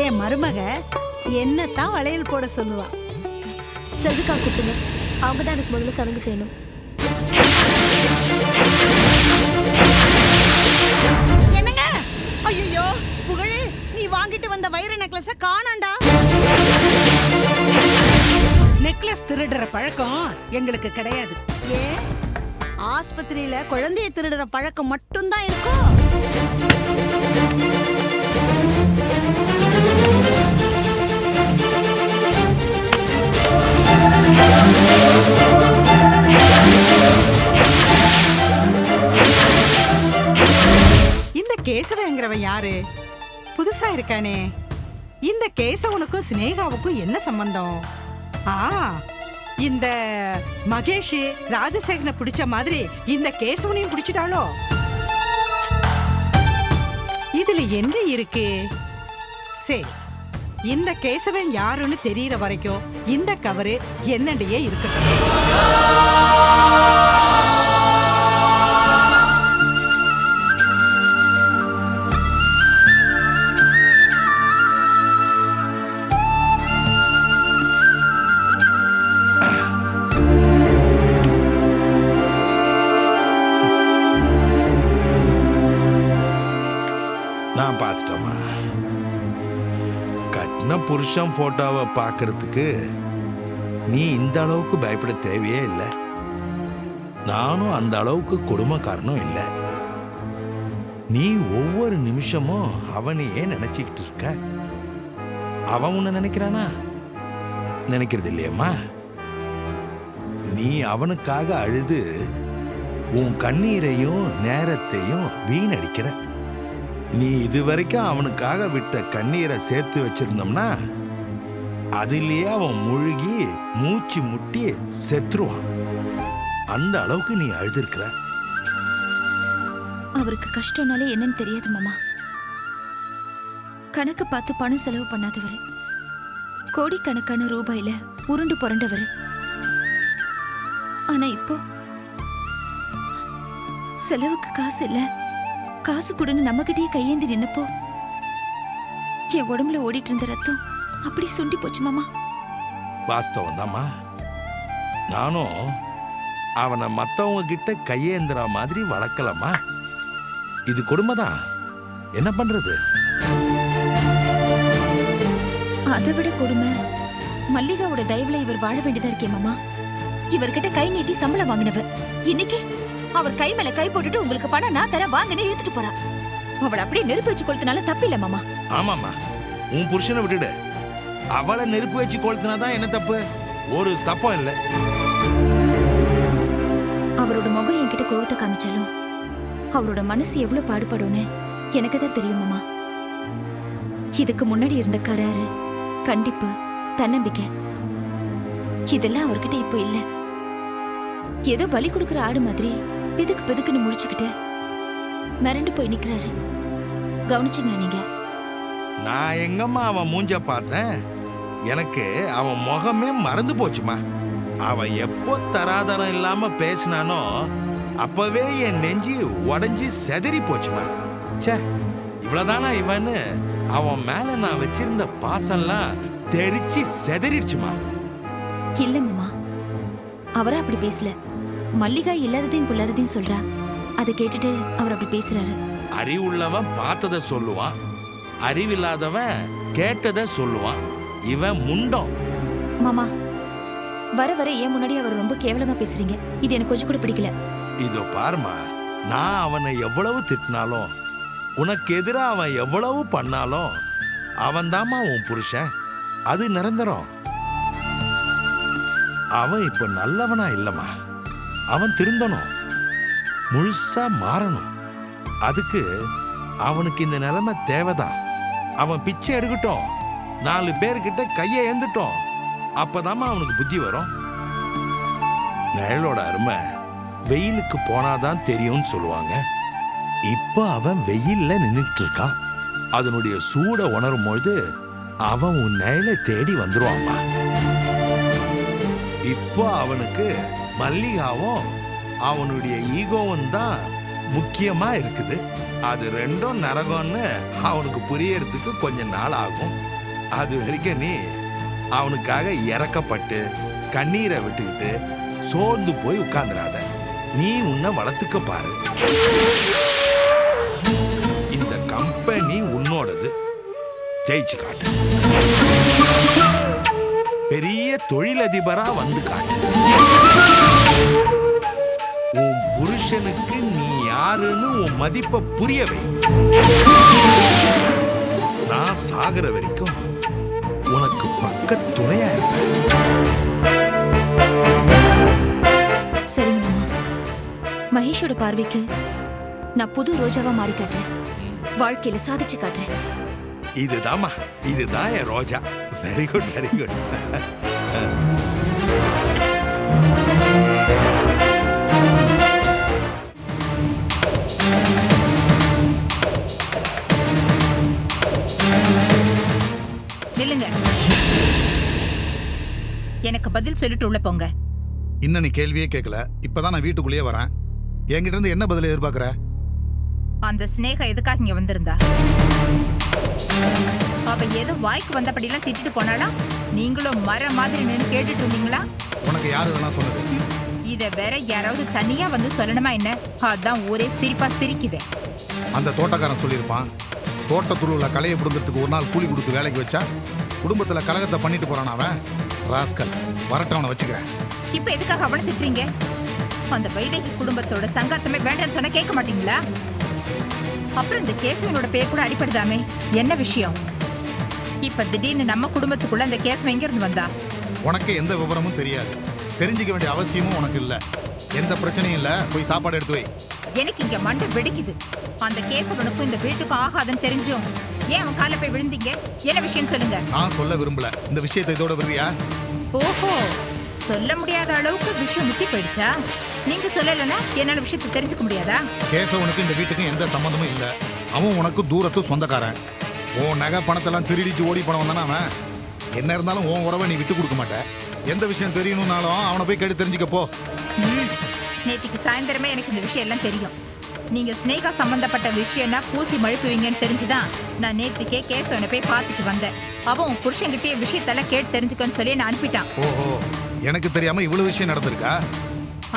என் மருமக என்னத்தான் வளையல் போட சொல்லுவா. செல்விக்கா கூப்பிடுங்க, அவங்க தான் எனக்கு முதல்ல சடங்கு செய்யணும். என்னங்க? ஐயோ புகழே, நீ வாங்கிட்டு வந்த வைர நெக்லஸ காணாண்டா. நெக்லஸ் திருடுற பழக்கம் எங்களுக்கு கிடையாது. ஏன் ஆஸ்பத்திரியில குழந்தைய திருடுற பழக்கம் மட்டும்தான் இருக்கும். இந்த கேசவங்கிறவன் யாரு? புதுசா இருக்கானே. இந்த கேசவனுக்கும் சினேகாவுக்கும் என்ன சம்பந்தம்? இந்த மகேஷ் ராஜசேகரனை பிடிச்ச மாதிரி இந்த கேசவனையும் பிடிச்சிட்டாளோ? இதுல என்ன இருக்கு? சரி, இந்த கேசவன் யாருன்னு தெரியற வரைக்கும் இந்த கவரு என்னடையே இருக்கட்டும். நான் பார்த்துட்டோமா, கட்டின புருஷன் போட்டோவை பார்க்கறதுக்கு நீ இந்த அளவுக்கு பயப்பட தேவையே இல்லை. நானும் அந்த அளவுக்கு கொடுமைக்காரனும் இல்லை. நீ ஒவ்வொரு நிமிஷமும் அவனையே நினைச்சுக்கிட்டு இருக்க. அவன் உன்னை நினைக்கிறானா? நினைக்கிறது இல்லையம்மா. நீ அவனுக்காக அழுது உன் கண்ணீரையும் நேரத்தையும் வீணடிக்கிற. நீ இதுவரைக்கும் அவனுக்காக விட்ட கண்ணீரை சேர்த்து வச்சிருந்தோம்னா அதிலேயே அவன் முழுகி மூச்சு முட்டி செத்துருவான். அந்த அளவுக்கு நீ அழுதிருக்கிற. அவருக்கு கஷ்டம்னாலே என்னன்னு தெரியாது மாமா. கணக்கு பார்த்து பணம் செலவு பண்ணாதவர், கோடிக்கணக்கான ரூபாயில உருண்டு புரண்டவர். ஆனா இப்போ செலவுக்கு காசு இல்ல, காசு கொடுன்னு நம்ம கிட்டே கையேந்தி நின்னப்போ என் உடம்புல ஓடிட்டு இருந்த ரத்தம் அப்படி சுண்டி போச்சு மாமா. வாஸ்தவம் தாம்மா. நானும் அவனை மத்தவங்க கிட்ட கையேந்திர மாதிரி வளர்க்கலாமா? இது கொடுமைதான், என்ன பண்றது? அதை விட கொடுமை மல்லிகாவோட தயவுல இவர் வாழ வேண்டியதா இருக்கே மாமா. இவர்கிட்ட கை நீட்டி சம்பளம் வாங்கினவர் இன்னைக்கு அவர் கை மேல கை போட்டுட்டு உங்களுக்கு பணம் நான் தர வாங்கினே இழுத்துட்டு போறா. அவளை அப்படியே நெருப்பு வச்சு கொளுத்தினால தப்பு இல்ல மாமா. ஆமாமா, உன் புருஷனை விட்டுடு. அவளை நெருப்பு வச்சு கொளுத்தினாதான் என்ன தப்பு? ஒரு தப்பும் இல்லை. அவரோட முகம் என்கிட்ட கோவத்தை காமிச்சாலும் அவரோட மனசு எவ்வளவு பாடுபடும்னு எனக்கு தான் தெரியும் மாமா. இதுக்கு முன்னாடி இருந்த கராரு, கண்டிப்பு, தன்னம்பிக்கை இதெல்லாம் அவர்கிட்ட இப்போ இல்ல. ஏதோ பலி கொடுக்கிற ஆடு மாதிரி பிதுக்கு பிதுக்குன்னு முடிச்சுக்கிட்டு மிரண்டு போய் நிக்கிறாரு. கவனிச்சுங்களா நீங்க? நான் எங்கம்மா அவன் மூஞ்ச பார்த்தேன்? எனக்கு அவன் முகமே மறந்து போச்சுமா. அவன் எப்போ தராதரம் இல்லாம பேசினானோ அப்பவே என் நெஞ்சு உடஞ்சி செதறி போச்சுமா. சே, இவ்வளவுதானா இவன்னு அவன் மேல நான் வச்சிருந்த பாசம்லாம் தெரிச்சு செதறிடுச்சுமா. இல்ல மாமா, அவரா அப்படி பேசல. மல்லிகா இல்லாததையும் பொல்லாததையும் சொல்றா. அதை கேட்டுட்டு அவர் அப்படி பேசுறாரு. அறிவுள்ளவன் பார்த்தத சொல்லுவான், அறிவில்லாதவன் கேட்டத சொல்லுவான். இவன் முண்டம். மாமா, வர வர ஏன் முன்னாடி அவர் ரொம்ப கேவலமா பேசுறீங்க. இது எனக்கு கொஞ்சம் கூட பிடிக்கல. இதோ பாருமா, நான் அவனை எவ்வளவு திட்டினாலும், உனக்கு எதிரா அவன் எவ்வளவு பண்ணாலும் அவன் தாமா உன் புருஷன். அது நிரந்தரம். அவன் இப்ப நல்லவனா இல்லம்மா. அவன் திருந்தணும், முழுசா மாறணும். அதுக்கு அவனுக்கு இந்த நிலைமை தேவைதான். அவன் பிச்சை எடுக்கட்டும், 4 பேர்கிட்ட கையை ஏந்துட்டோம். அப்பதாம்மா அவனுக்கு புத்தி வரும். நிழலோட அருமை வெயிலுக்கு போனாதான் தெரியும்னு சொல்லுவாங்க. இப்போ அவன் வெயில்ல நின்றுட்டு இருக்கான். அதனுடைய சூட உணரும் பொழுது அவன் உன் நிழலை தேடி வந்துருவான்மா. இப்போ அவனுக்கு மல்லிகாவும் அவனுடைய ஈகோவும் தான் முக்கியமா இருக்குது. அது ரெண்டும் நரகம்னு அவனுக்கு புரியறதுக்கு கொஞ்ச நாள் ஆகும். அது வரைக்கும் நீ அவனுக்காக இறக்கப்பட்டு கண்ணீரை விட்டுக்கிட்டு சோர்ந்து போய் உட்கார்ந்துடாத. நீ உன்னை வளர்த்துக்க பாரு. இந்த கம்பெனி உன்னோடது. ஜெயிச்சு காட்டு. பெரிய தொழிலதிபரா வந்து காட்டு. உன் புருஷனுக்கு நீ யாருன்னு உன் மதிப்பை புரியவை. நான் சாகுற வரைக்கும் உனக்கு பக்க துணையா இருப்பேன். சரிங்க மாமா. மகேஷோட பார்வைக்கு நான் புது ரோஜாவா மாறி காட்டுறேன். வாழ்க்கையில சாதிச்சு காட்டுறேன். இதுதான் என் Roja. Very good, very good. நில்லுங்க. எனக்கு பதில் சொல்லிட்டு உள்ள போங்க. இன்னும் நீ கேள்வியே கேட்கல. இப்பதான் நான் வீட்டுக்குள்ளேயே வரேன். என்கிட்ட இருந்து என்ன பதில் எதிர்பார்க்கற? அந்த ஸ்னேகா எதுக்காக இங்க வந்திருந்தா? அவ ஏதோ வாய்க்கு வந்தபடியெல்லாம் திட்டிட்டு போனாலாம். நீங்களும் மர மாதிரி நின்று கேட்டுட்டு இருந்தீங்களா? உனக்கு யாரு இதெல்லாம் சொன்னது? இத வேற யாராவது தனியா வந்து சொல்லணுமா என்ன? அதான் ஒரே சிரிப்பா சிரிக்குது. அந்த தோட்டக்காரன் சொல்லியிருப்பான். தோட்டத்துல உள்ள களையை பிடுங்கிறதுக்கு ஒரு நாள் கூலி கொடுத்து வேலைக்கு வச்சா குடும்பத்துல கலகத்தை பண்ணிட்டு போறான் அவன். ராஸ்கல். வரட்டவனை வச்சுக்கிறேன். இப்ப எதுக்காக அவனை திட்டுறீங்க? அந்த வைதேகி குடும்பத்தோட சங்காத்தமே வேண்டாம்னு சொன்னா கேட்க மாட்டீங்களா? அப்புறம் இந்த கேசவனோட பேர் கூட அடிப்படுதாமே. என்ன விஷயம்? இப்ப திடீர்னு நம்ம குடும்பத்துக்குள்ள அந்த கேசவன் எங்க இருந்து வந்தா? உனக்கு எந்த விவரமும் தெரியாது. தெரிஞ்சுக்க வேண்டிய அவசியமும் உனக்கு இல்ல. எந்த பிரச்சனையும் இல்ல. போய் சாப்பாடு எடுத்து வை. எனக்கு இங்க மண்டை வெடிக்குது. அந்த கேசவனுக்கும் இந்த வீட்டுக்கும் ஆகாதுன்னு தெரிஞ்சும் ஏன் அவன் கால போய் விழுந்தீங்க? என்ன விஷயம் சொல்லுங்க. நான் சொல்ல விரும்பல. இந்த விஷயத்தை இதோட விரும்பியா? ஓஹோ, சொல்ல முடியாத அளவுக்கு விஷயம் முத்தி போயிடுச்சா? நீங்க சொல்லலைன்னா என்னால விஷயத்தை தெரிஞ்சுக்க முடியாதா? கேசவனுக்கு இந்த வீட்டுக்கும் எந்த சம்மந்தமும் இல்ல. அவன் உனக்கு தூரத்து சொந்தக்காரன். உன் நகை பணத்தெல்லாம் திருடிட்டு ஓடி போனவன் தானே அவன். என்ன இருந்தாலும் உன் உறவை நீ விட்டு கொடுக்க மாட்ட. எந்த விஷயம் தெரியணும்னாலும் அவனை போய் கேட்டு தெரிஞ்சுக்க போ. நேத்திக்கு சாயந்தரமே எனக்கு இந்த விஷயம் எல்லாம் தெரியும். நீங்க ஸ்னேகா சம்பந்தப்பட்ட விஷயம்னா பூசி மழுப்புவீங்கன்னு தெரிஞ்சுதான் நான் நேத்திக்கே கேசவனை போய் பார்த்துட்டு வந்தேன். அவன் உன் புருஷன்கிட்டே விஷயத்தெல்லாம் கேட்டு தெரிஞ்சுக்கன்னு சொல்லி நான் அனுப்பிட்டான். ஓஹோ, எனக்கு தெரியாம இவ்வளவு விஷயம் நடந்திருக்கா?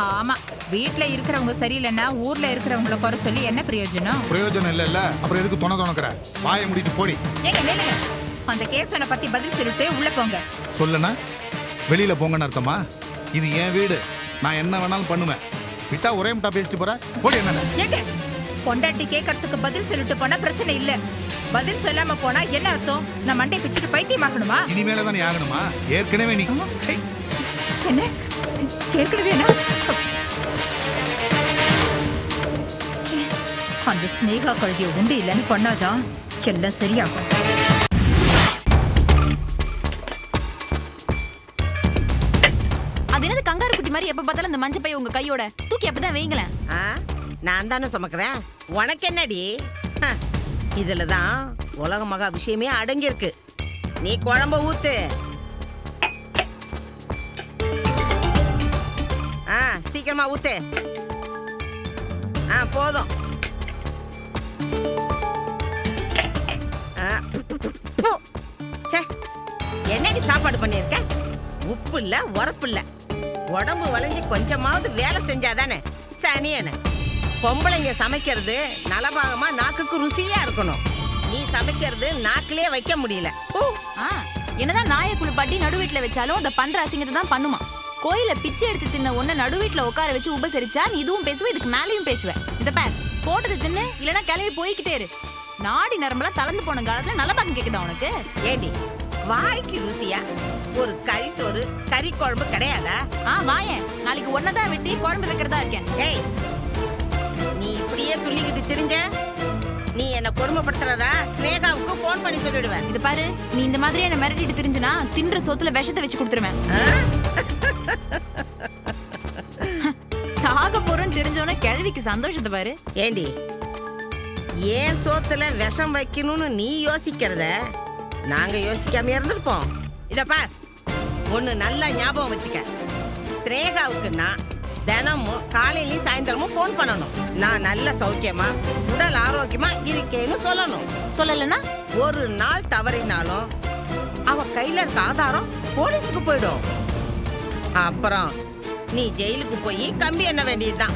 ஆமா, வீட்டுல இருக்கிறவங்க சரியில்லைன்னா ஊர்ல இருக்கிறவங்கள குறை சொல்லி என்ன பிரயோஜனம்? பிரயோஜனம் இல்ல. அப்புறம் எதுக்கு துணக்கிற? வாயை முடிட்டு போடி. ஏங்க நில்லுங்க. அந்த கேசவனை பத்தி பதில் சொல்லிட்டு உள்ள போங்க. சொல்லனா வெளியில போங்கன்னு அர்த்தமா? இது என் வீடு. நான் என்ன வேணாலும் பண்ணுவேன். விட்டா ஒரே முட்டா பேசிட்டு போற. போடி. என்ன ஏங்க, பொண்டாட்டி கேட்கறதுக்கு பதில் சொல்லிட்டு போனா பிரச்சனை இல்ல. பதில் சொல்லாம போனா என்ன அர்த்தம்? நான் மண்டை பிச்சுட்டு பைத்தியமாகணுமா? இனிமேல தான் நீ ஆகணுமா? ஏற்கனவே நீ என்ன ஏற்கனவே அந்த ஸ்னேகா கழுதிய உண்டு இல்லைன்னு பண்ணாதான் எல்லாம் சரியாகும். அது என்னது கங்காரு குட்டி மாதிரி எப்ப பார்த்தாலும் இந்த மஞ்சள் பை உங்க கையோட தூக்கி அப்பதான் வைங்களேன். நான் தானே சுமக்கிறேன். உனக்கு என்னடி? இதுலதான் உலக மகா விஷயமே அடங்கியிருக்கு. நீ குழம்ப ஊத்து. சீக்கிரமா ஊத்து. போதும். என்னடி சாப்பாடு பண்ணிருக்க? உப்பு இல்ல, உரப்பு இல்ல. உடம்பு வளைஞ்சு கொஞ்சமாவது வேலை செஞ்சாதானே சனியன. பொம்பளைங்க சமைக்கிறது நலபாகமா நாக்குக்கு ருசியா இருக்கணும். நீ சமைக்கிறது நாக்கிலே வைக்க முடியல. என்னதான் நாயை குளிப்பாட்டி நடு வீட்டுல வச்சாலும் அந்த பண்ற அசிங்கத்தை தான் பண்ணுமா. கோயில பிச்சை எடுத்து தின்ன ஒன்ன நடு வீட்டுல உட்கார வச்சு உபசரிச்சா நீ இதுவும் பேசுவ, இதுக்கு மேலையும் பேசுவேன். இந்த பேர் போட்டது தின்னு, இல்லன்னா கிளம்பி போய்கிட்டே இரு. நாடி நரம்பெல்லாம் தளர்ந்து போன காலத்துல நல்ல பாக்கம் கேக்குதா உனக்கு? ஏண்டி வாய்க்கு ருசியா ஒரு கறி சோறு கறி குழம்பு கிடையாதா? வாயேன், நாளைக்கு ஒன்னதான் வெட்டி குழம்பு வைக்கிறதா இருக்கேன். ஏய், நீ இப்படியே துள்ளிக்கிட்டு திரிஞ்ச நீ என்ன கொடுமைப்படுத்துறதா ஸ்னேகாவுக்கு போன் பண்ணி சொல்லிடுவேன். இது பாரு, நீ இந்த மாதிரி என்ன மிரட்டிட்டு திரிஞ்சுனா தின்ற சோத்துல விஷத்தை வச்சு கொடுத்துருவேன். சாக போறேன்னு தெரிஞ்சவன கிழவிக்கு சந்தோஷத்தை பாரு. ஏண்டி ஏன் சோத்துல விஷம் வைக்கணும்னு நீ யோசிக்கிறத நாங்க யோசிக்காம இருந்திருப்போம். இத பார், ஒண்ணு நல்லா ஞாபகம் வச்சுக்க. ஸ்னேகாவுக்கு நான் தினமும் காலையிலயும் சாயந்தரமும் ஃபோன் பண்ணணும். நான் நல்ல சௌக்கியமா உடல் ஆரோக்கியமா இருக்கேன்னு சொல்லணும். சொல்லலனா ஒரு நாள் தவறினாலும் அவ கையில இருக்க ஆதாரம் போலீஸுக்கு போயிடும். அப்புறம் நீ ஜெயிலுக்கு போய் கம்பி எண்ண வேண்டியதுதான்.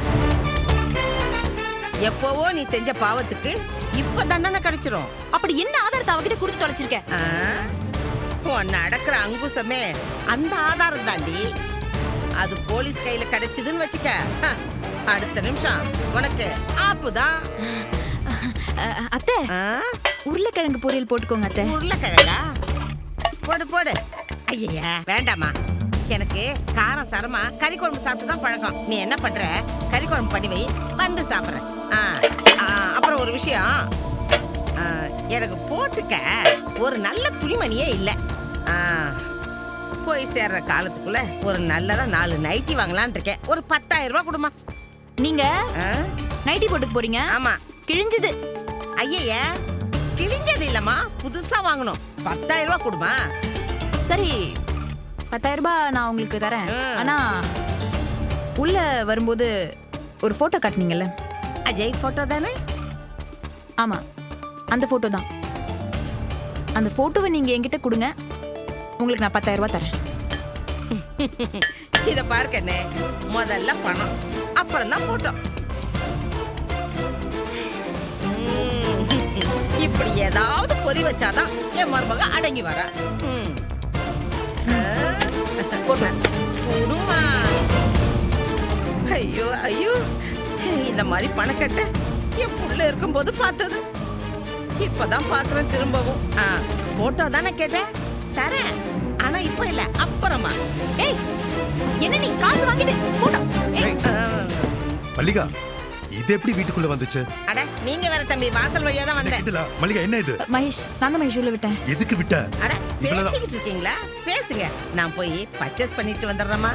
எப்பவோ நீ செஞ்ச பாவத்துக்கு இப்ப தண்டனை கிடைச்சிரும். அப்படி என்ன ஆதாரத்தை அவகிட்ட கொடுத்து தொலைச்சிருக்க? உன்னை அடக்குற அங்குசமே அந்த ஆதாரம் தாண்டி. அது போலீஸ் கையில கிடைச்சதுன்னு வச்சுக்க, அடுத்த நிமிஷம் உனக்கு ஆப்புதான். அத்தை, உருளைக்கிழங்கு பொரியல் போட்டுக்கோங்க அத்தை. உருளைக்கிழங்கா? போடு போடு. ஐயா வேண்டாமா, எனக்கு காரம் சரமா கறி குழம்பு சாப்பிட்டு தான் பழக்கம். நீ என்ன பண்ற, கறி குழம்பு பண்ணி வை, வந்து சாப்பிட்றேன். அப்புறம் ஒரு விஷயம், எனக்கு போட்டுக்க ஒரு நல்ல துணிமணியே இல்லை. போய் சேர்ற காலத்துக்குள்ள ஒரு நல்லதா 4 நைட்டி வாங்கலான் இருக்கேன். ஒரு 10,000 ரூபாய் கொடுமா. நீங்க நைட்டி போட்டுக்கு போறீங்க? ஆமா. கிழிஞ்சது. ஐயா கிழிஞ்சது இல்லம்மா, புதுசா வாங்கணும். 10,000 ரூபாய் கொடுமா. சரி, 10,000 ரூபாய் நான் உங்களுக்கு தரேன். ஆனா உள்ள வரும்போது ஒரு போட்டோ காட்டுனீங்கல்ல, அஜய் போட்டோ தானே? ஆமா, அந்த போட்டோ தான். அந்த போட்டோவை நீங்க என்கிட்ட கொடுங்க, உங்களுக்கு நான் 10,000 ரூபாய் தரேன். இத பார்க்கண்ணே, முதல்ல பணம், அப்புறம் தான் போட்டோ. இப்படி ஏதாவது பொறி வச்சாதான் என் மருமக அடங்கி வர. கொடுமா. ஐயோ ஐயோ, இந்த மாதிரி பணக்கட்ட என் புள்ள இருக்கும்போது பார்த்தது, இப்பதான் பாக்குறேன் திரும்பவும். போட்டோ தானே கேட்டேன், தரேன். ஆனா இப்ப இல்ல, அப்புறமா. ஏய், என்ன நீ காசு வாங்கிட்டு போட்டோ? மல்லிகா, இது எப்படி வீட்டுக்குள்ள வந்துச்சு? அட நீங்க வேற தம்பி, வாசல் வழியா தான் வந்தேன். இல்ல, மல்லிகா என்ன இது? மகேஷ், நான் தான் மகேஷ் உள்ள விட்டேன். எதுக்கு விட்ட? அட இவ்வளவுதான். பேசிக்கிட்டு இருக்கீங்களா? பேசுங்க, நான் போய் பர்ச்சேஸ் பண்ணிட்டு வந்துடுறேம்மா.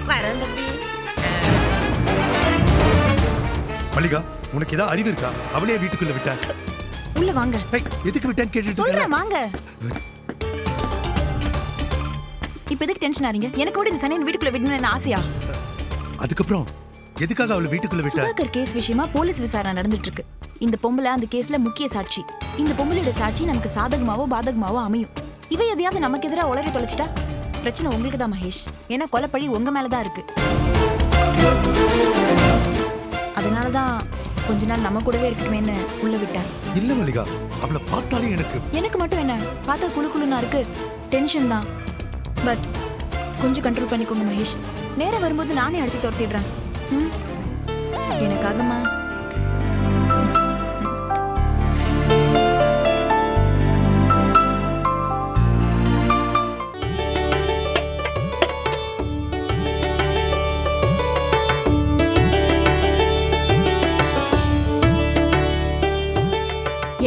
வரேன் தம்பி. மல்லிகா, உனக்கு ஏதாவது அறிவு இருக்கா? அவளையே வீட்டுக்குள்ள விட்ட? உள்ள வாங்க. ஏய், எதுக்கு விட்டான்னு கேட்டுட்டு சொல்றேன், இருக்கல? வாங்க. இப்ப எதுக்கு டென்ஷன் ஆறீங்க? எனக்கு கூட இந்த சனி வீட்டுக்குள்ள விடணும்னு ஆசையா? அதுக்கப்புறம் எதுக்காக அவளை வீட்டுக்குள்ள விட்ட? சுதாகர் கேஸ் விஷயமா போலீஸ் விசாரணை நடந்துட்டு இருக்கு. இந்த பொம்பளை அந்த கேஸ்ல முக்கிய சாட்சி. இந்த பொம்பளையோட சாட்சி நமக்கு சாதகமாவோ பாதகமாவோ அமையும். இவ எதையாவது நமக்கு எதிராக உளறி தொலைச்சிட்டா பிரச்சனை உங்களுக்கு தான் மகேஷ். ஏன்னா கொலைப்பழி உங்க மேலதான் இருக்கு. அதனாலதான் கொஞ்ச நாள் நம்ம கூடவே இருக்கட்டுமேன்னு உள்ள விட்டேன். இல்ல மல்லிகா, அவளை பார்த்தாலே எனக்கு மட்டும் என்ன பார்த்தா குளு குளுனா இருக்கு, டென்ஷன் தான். பட் கொஞ்சம் கண்ட்ரோல் பண்ணிக்கோங்க மகேஷ். நேரம் வரும்போது நானே அடிச்சு துரத்திடுறேன். எனக்காகமா?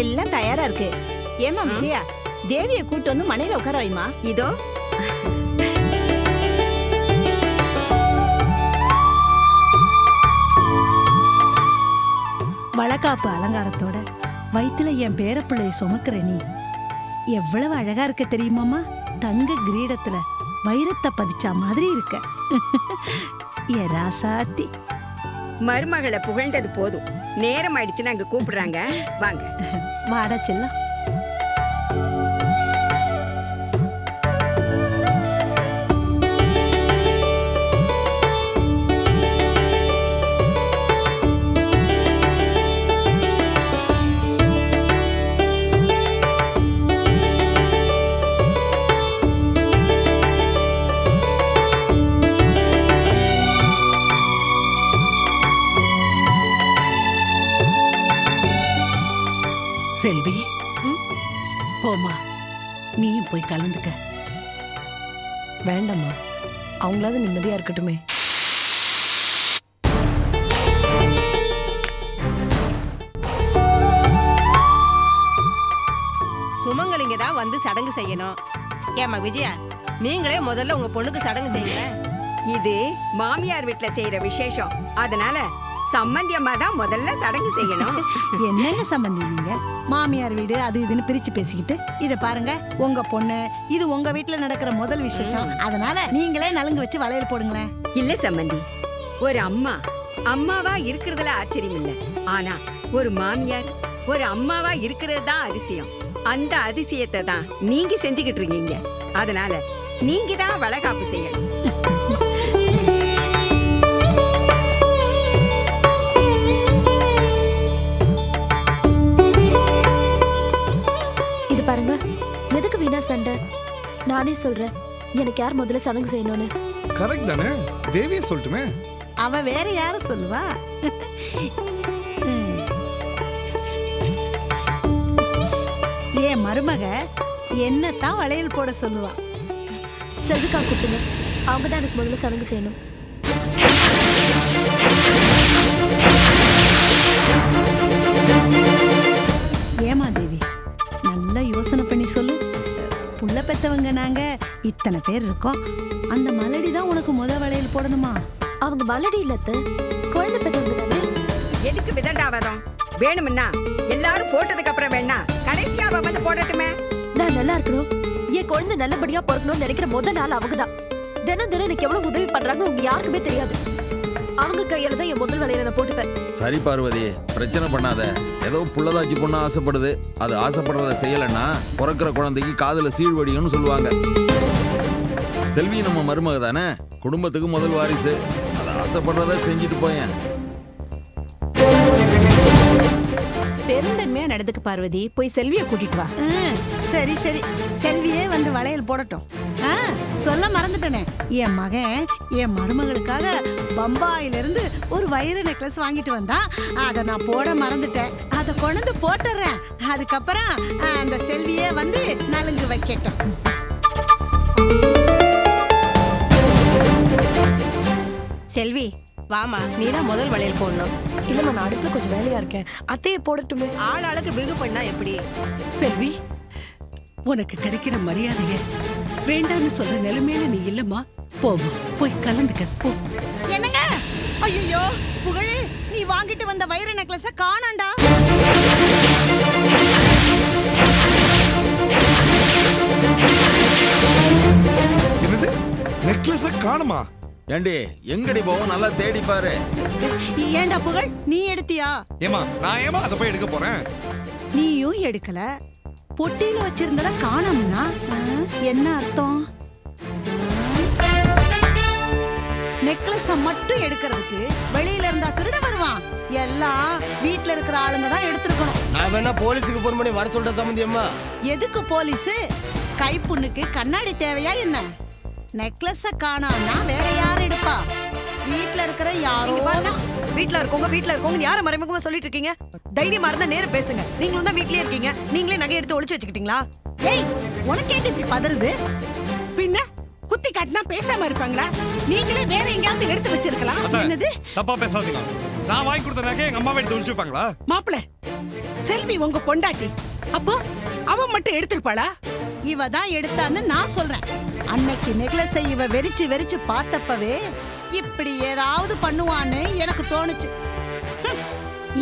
எல்லாம் தயாரா இருக்கு. ஏமா விஜயா, தேவியை கூட்டு வந்து மனையில உட்கார வைமா. இதோ வளகாப்பு அலங்காரத்தோட வயித்துல என் பேரப்பிள்ளைய சுமக்கிற நீ எவ்வளவு அழகா இருக்க தெரியுமாமா? தங்க கிரீடத்துல வைரத்தை பதிச்சா மாதிரி இருக்க. ஏ ராசாத்தி. மருமகளை புகழ்ந்தது போதும், நேரம் ஆயிடுச்சுன்னு அங்க கூப்பிடுறாங்க, வாங்க. வாடா செல்லம். செல்வி, போமா, நீயும் போய் கலந்துக்க. வேண்டாம்மா, அவங்களாவது நிம்மதியா இருக்கட்டுமே. சுமங்கலிங்க தான் வந்து சடங்கு செய்யணும். ஏமா விஜயா, நீங்களே முதல்ல உங்க பொண்ணுக்கு சடங்கு செய்யுங்க. இது மாமியார் வீட்டுல செய்யற விசேஷம், அதனால சம்பந்தி அம்மா தான் முதல்ல சடங்கு செய்யணும். என்னங்க சம்பந்தி நீங்க? மாமியார் வீடு அது இதுன்னு பிரிச்சு பேசிக்கிட்டு, இத பாருங்க, உங்க பொண்ணு, இது உங்க வீட்டுல நடக்கிற முதல் விசேஷம். அதனால நீங்களே நலுங்கு வச்சு வளையல் போடுங்களேன். இல்ல சம்பந்தி, ஒரு அம்மா அம்மாவா இருக்கிறதுல ஆச்சரியம் இல்ல. ஆனா ஒரு மாமியார் ஒரு அம்மாவா இருக்கிறது தான் அதிசயம். அந்த அதிசயத்தை தான் நீங்க செஞ்சுக்கிட்டு இருக்கீங்க. அதனால நீங்க தான் வளகாப்பு செய்யணும். இது பாருங்க, எதுக்கு வீணா சண்டை? நானே சொல்றேன், எனக்கு யார் முதல்ல சடங்கு செய்யணும்னு. கரெக்ட் தானே, தேவியே சொல்லட்டுமே. அவ வேற யாரும் சொல்லுவா? ஏன் மருமக என்னத்தான் வளையல் போட சொல்லுவா? செல்விக்கா கூப்பிடுங்க, அவங்க தான் எனக்கு முதல்ல சடங்கு செய்யணும். ஏமா தேவி, நல்லா யோசனை பண்ணி சொல்லு. புள்ள பெத்தவங்க நாங்க இத்தனை பேர் இருக்கோம். அந்த மலடி தான் உனக்கு வளையல் போடணுமா? அவங்க மலடி இல்லத்த, குழந்தை பெற்றவங்க தானே. எதுக்கு விதண்டாவதம்? வேணும்னா எல்லாரும் போட்டதுக்கு அப்புறம் வேணா கடைசியா அவ வந்து போடட்டுமே. நான் நல்லா இருக்கணும், என் குழந்தை நல்லபடியா பிறக்கணும்னு நினைக்கிற முதல் நாள் அவங்கதான். தினம் தினம் எனக்கு எவ்வளவு உதவி பண்றாங்கன்னு உங்க யாருக்குமே தெரியாது. அவங்க கையில தான் என் முதல் வேலையை நான் போட்டுப்பேன். சரி பார்வதி, பிரச்சனை பண்ணாத. ஏதோ புள்ளதாச்சி பொண்ணு ஆசைப்படுது, அது ஆசைப்படுறத செய்யலைன்னா பிறக்கிற குழந்தைக்கு காதுல சீழ்வடியும்னு சொல்லுவாங்க. செல்வி நம்ம மருமக தானே, குடும்பத்துக்கு முதல் வாரிசு. அதை ஆசைப்படுறத செஞ்சுட்டு போயேன். பெருந்தன்மையா நடந்துக்கு பார்வதி. போய் செல்வியை கூட்டிட்டு வா. சரி சரி, செல்வியே வந்து வளையல் போடட்டும். சொல்ல மறந்துட்டேனே, என் மகன் என் மருமகளுக்காக பம்பாயிலிருந்து ஒரு வைர நெக்லஸ் வாங்கிட்டு வந்தான். அதை நான் போட மறந்துட்டேன். அதை கொண்டு போட்டுறேன். அதுக்கப்புறம் அந்த செல்வியே வந்து நலுங்கு வைக்கட்டும். செல்வி வாமா, நீதான் முதல் வளையல் போடணும். இல்லம்மா, நான் அடுப்புல கொஞ்சம் வேலையா இருக்கேன். அத்தையை போடட்டுமே. ஆளாளுக்கு பிகு பண்ணா எப்படி? செல்வி, உனக்கு கிடைக்கிற மரியாதைய வேண்டான்னு சொல்ற நிலைமையில நீ இல்லம்மா. போமா, போய் கலந்துக்க போ. என்னங்க? ஐயோ புகழே, நீ வாங்கிட்டு வந்த வைர நெக்லஸ காணாண்டா. என்னது, நெக்லஸ காணுமா? ஏண்டி எங்கடி போவோம், நல்லா தேடி பாரு. ஏண்டா புகழ், நீ எடுத்தியா? ஏமா, நான் ஏமா அதை போய் எடுக்க போறேன்? நீயும் எடுக்கல, பொட்டியில வச்சிருந்தத காணோம்னா என்ன அர்த்தம்? நெக்லஸ மட்டும் எடுக்கிறதுக்கு வெளியில இருந்தா திருட வருவான். எல்லாம் வீட்ல இருக்கிற ஆளுங்க தான் எடுத்துக்கணும். நான் வேணா போலீஸுக்கு போன் பண்ணி வர சொல்ற சம்பந்தியம்மா. எதுக்கு போலீஸ்? கைப்புண்ணுக்கு கண்ணாடி தேவையா என்ன? நெக்லஸ காணோம்னா வேற யார் எடுப்பா? வீட்ல இருக்கிற யாரோ தான். வீட்ல இருக்கவங்க யார மறைமுகமா சொல்லிட்டு இருக்கீங்க? தைரியமா இருந்தா நேரா பேசுங்க. நீங்களும் தான் வீட்லயே இருக்கீங்க, நீங்களே நகை எடுத்து ஒளிச்சு வச்சுக்கிட்டீங்களா? ஏய், உனக்கு ஏன் இப்படி பதறுது? பின்ன குத்தி காட்டினா பேசாம இருப்பாங்களா? நீங்களே வேற எங்கயாவது எடுத்து வச்சிருக்கலாம். என்னது தப்பா பேசாதீங்க. நான் வாங்கி கொடுத்த நகை எங்க அம்மா எடுத்து ஒளிச்சு வைப்பாங்களா? மாப்பிள்ள, செல்வி உங்க பொண்டாட்டி, அப்போ அவ மட்டும் எடுத்திருப்பாளா? இவ தான் எடுத்தான்னு நான் சொல்றேன். அன்னைக்கு நெக்லஸை இவ வெறிச்சு வெறிச்சு பார்த்தப்பவே இப்படி ஏதாவது பண்ணுவான்னு எனக்கு தோணுச்சு.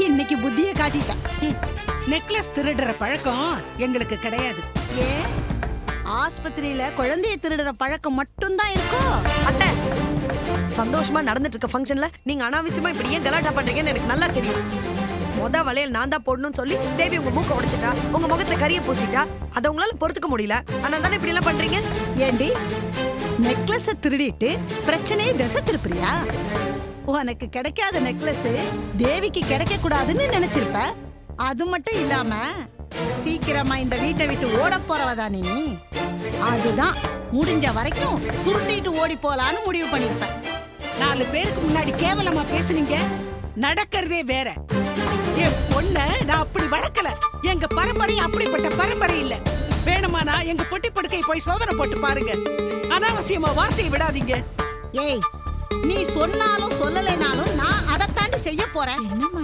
இன்னைக்கு புத்திய காட்டிட்டேன். நெக்லஸ் திருடுற பழக்கம் எங்களுக்கு கிடையாது. ஏன் ஆஸ்பத்திரியில குழந்தைய திருடுற பழக்கம் மட்டும்தான் இருக்கோ? அத்தை, சந்தோஷமா நடந்துட்டு இருக்க ஃபங்க்ஷன்ல நீங்க அனாவசியமா இப்படி ஏன் கலாட்டா பண்றீங்கன்னு எனக்கு நல்லா தெரியும். மொத வளையல் நான் தான் போடணும்னு சொல்லி தேவி உங்க மூக்க உடைச்சிட்டா, உங்க முகத்துல கரிய பூசிட்டா. அதை உங்களால பொறுத்துக்க முடியல. ஆனா தானே இப்படி எல்லாம் பண்றீங்க? ஏண்டி, நெக்லஸ திருடிட்டு பிரச்சனையை திசை திருப்புறியா? உனக்கு கிடைக்காத நெக்லஸ் தேவிக்கு கிடைக்க கூடாதுன்னு நினைச்சிருப்ப. அது மட்டும் இல்லாம சீக்கிரமா இந்த வீட்டை விட்டு ஓட போறவதானே நீ. அதுதான் முடிஞ்ச வரைக்கும் சுருட்டிட்டு ஓடி போலான்னு முடிவு பண்ணிருப்ப. 4 பேருக்கு முன்னாடி கேவலமா பேசுனீங்க. நடக்கிறதே வேற. என் பொண்ண நான் அப்படி வளர்க்கல. எங்க பரம்பரை அப்படிப்பட்ட பரம்பரை இல்ல. வேணுமானா எங்க பொட்டி படுக்கை போய் சோதனை போட்டு பாருங்க. அனாவசியமா வார்த்தையை விடாதீங்க. ஏய், நீ சொன்னாலும் சொல்லலைனாலும் நான் அதை தாண்டி செய்ய போறேன். என்னம்மா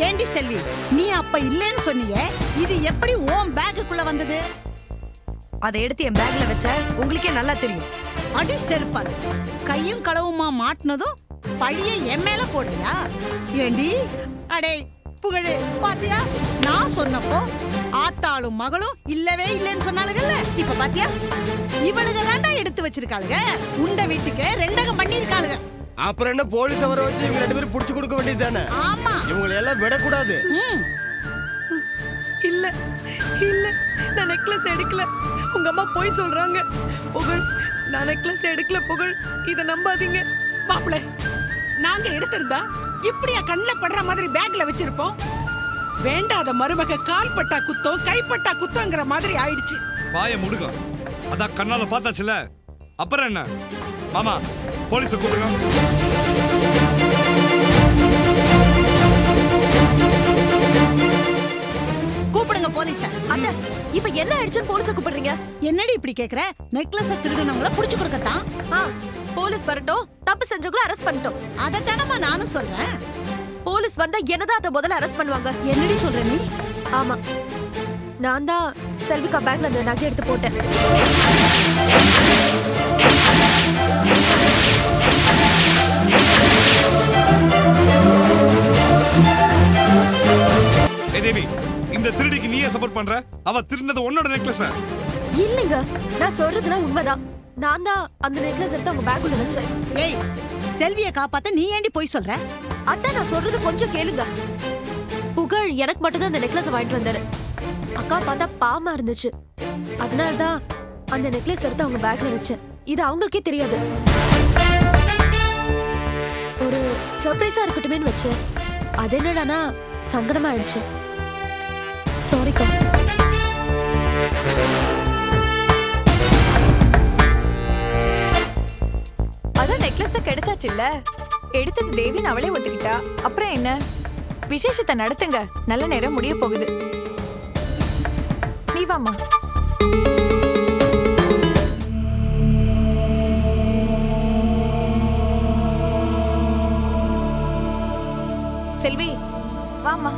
ஏண்டி செல்வி, நீ அப்ப இல்லைன்னு சொன்னியே, இது எப்படி உன் பேக்குக்குள்ள வந்தது? அதை எடுத்து என் பேக்ல வச்ச உங்களுக்கே நல்லா தெரியும். அடி செருப்பால் கையும் களவுமா மாட்டினதும் பழிய என் மேல போடுறியா? ஏண்டி அடே புகழே, பாத்தியா நான் சொன்னப்போ ஆத்தாளும் மகளும் இல்லவே இல்லைன்னு சொன்னாலுங்கல்ல, இப்ப பாத்தியா இவளுக தாண்டா எடுத்து வச்சிருக்காளுங்க. உண்ட வீட்டுக்கு ரெண்டகம் பண்ணிருக்காளுங்க. அப்புறம் என்ன போலீஸ் அவரை வச்சு இவங்க 2 பேரும் புடிச்சு கொடுக்க வேண்டியது தானே? ஆமா, இவங்களை எல்லாம் விடக்கூடாது. இல்ல இல்ல, நான் நெக்லஸ் எடுக்கல. உங்க அம்மா போய் சொல்றாங்க. புகழ், நான் நெக்லஸ் எடுக்கல புகழ், இத நம்பாதீங்க. மாப்பிள, நாங்க எடுத்திருந்தா இப்படியா கண்ணுல படுற மாதிரி பேக்ல வச்சிருப்போம்? வேண்டாத மருமக கால் பட்டா குத்தம், கைப்பட்டா குத்தங்கிற மாதிரி ஆயிடுச்சு. வாய முடுங்க. அதான் கண்ணால பார்த்தாச்சுல, அப்புறம் என்ன? மாமா, போலீஸை கூப்பிடுங்க. கூப்பிடுங்க போலீஸ. அத்தை, இப்ப என்ன ஆயிடுச்சுன்னு போலீஸ கூப்பிடுறீங்க? என்னடி இப்படி கேக்குற? நெக்லஸ் திருடுனவங்கள புடிச்சு கொடுக்கத்தான். போலீஸ் வரட்டும், தப்பு செஞ்சவங்கள அரெஸ்ட் பண்ணிட்டோம். அதத்தானமா நானும் சொல்றேன். போலீஸ் வந்தா என்னதான் அதை முதல்ல அரெஸ்ட் பண்ணுவாங்க. என்னடி சொல்ற நீ? ஆமா, நான் தான் செல்விகா பேக்ல அந்த நகை எடுத்து போட்டேன். தேவி, இந்த திருடிக்கு நீயே சப்போர்ட் பண்ற? அவ திருடினது உன்னோட நெக்லஸ். இல்லைங்க, நான் சொல்றதுலாம் உண்மைதான். நான் தான் அந்த நெக்லஸ் எடுத்து அவங்க பேக்குள்ள வச்சேன். ஏய், செல்வியை காப்பாத்த நீ ஏண்டி போய் சொல்ற? அதான் நான் சொல்றது கொஞ்சம் கேளுங்க. புகழ் எனக்கு மட்டும் தான் அந்த நெக்லஸ் வாங்கிட்டு வந்தாரு. அக்கா பார்த்தா பாமா இருந்துச்சு, அதனாலதான் அந்த நெக்லஸ் எடுத்து அவங்க பேக்ல வச்சேன். இது அவங்களுக்கே தெரியாது. ஒரு சர்ப்ரைஸா இருக்கட்டுமேன்னு வச்சேன். அது என்னடானா சங்கடமா ஆயிடுச்சு. சாரிக்கா. அதான் நெக்லஸ் தான் கிடைச்சாச்சு இல்ல, எடுத்தது தேவின்னு அவளே ஒத்துக்கிட்டா. அப்புறம் என்ன, விசேஷத்தை நடத்துங்க. நல்ல நேரம் முடிய போகுது. நீ வாமா. செல்வி வாமா.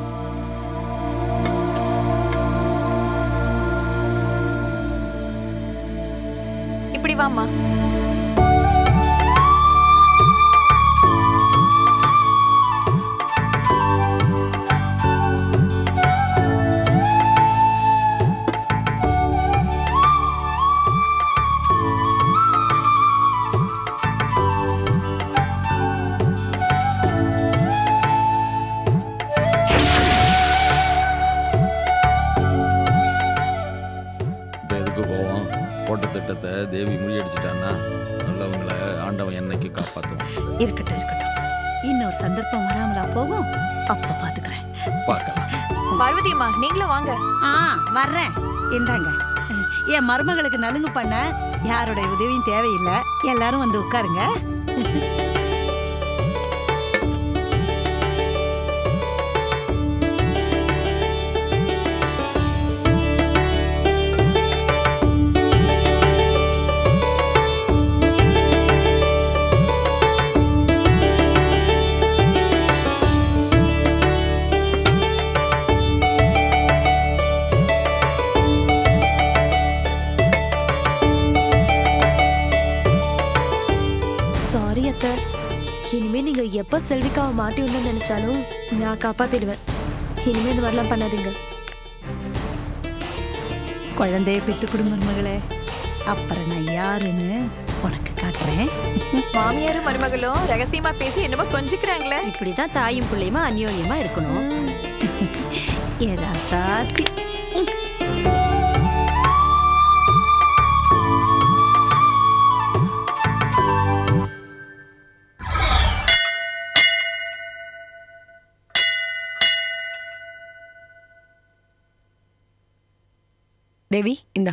இப்படி வாமா. திட்டத்தை தேவி முறியடிச்சிட்டான்னா நல்லவங்களை ஆண்டவன் என்னைக்கு காப்பாற்றுவான். இருக்கட்டும் இருக்கட்டும், இன்னொரு சந்தர்ப்பம் வராமலா போகும், அப்ப பாத்துக்கிறேன். பார்க்கலாம். பார்வதி அம்மா, நீங்களும் வாங்க. வர்றேன். இந்தாங்க, என் மருமகளுக்கு நலுங்கு பண்ண யாருடைய உதவியும் தேவையில்லை. எல்லாரும் வந்து உட்காருங்க. இனிமே நீங்க எப்ப செல்விக்காவை மாட்டி விடணும்னு நினைச்சாலும் நான் காப்பாத்திடுவேன். இனிமே இந்த மாதிரிலாம் பண்ணாதீங்க. குழந்தைய பெற்று குடும்ப மகளே, அப்புறம் நான் யாருன்னு உனக்கு காட்டுறேன். மாமியாரும் மருமகளும் ரகசியமா பேசி என்னமோ கொஞ்சிக்கிறாங்களே. இப்படிதான் தாயும் பிள்ளையுமா அந்யோன்யமா இருக்கணும். ஏதா சாத்தி. தேவி, இந்தா.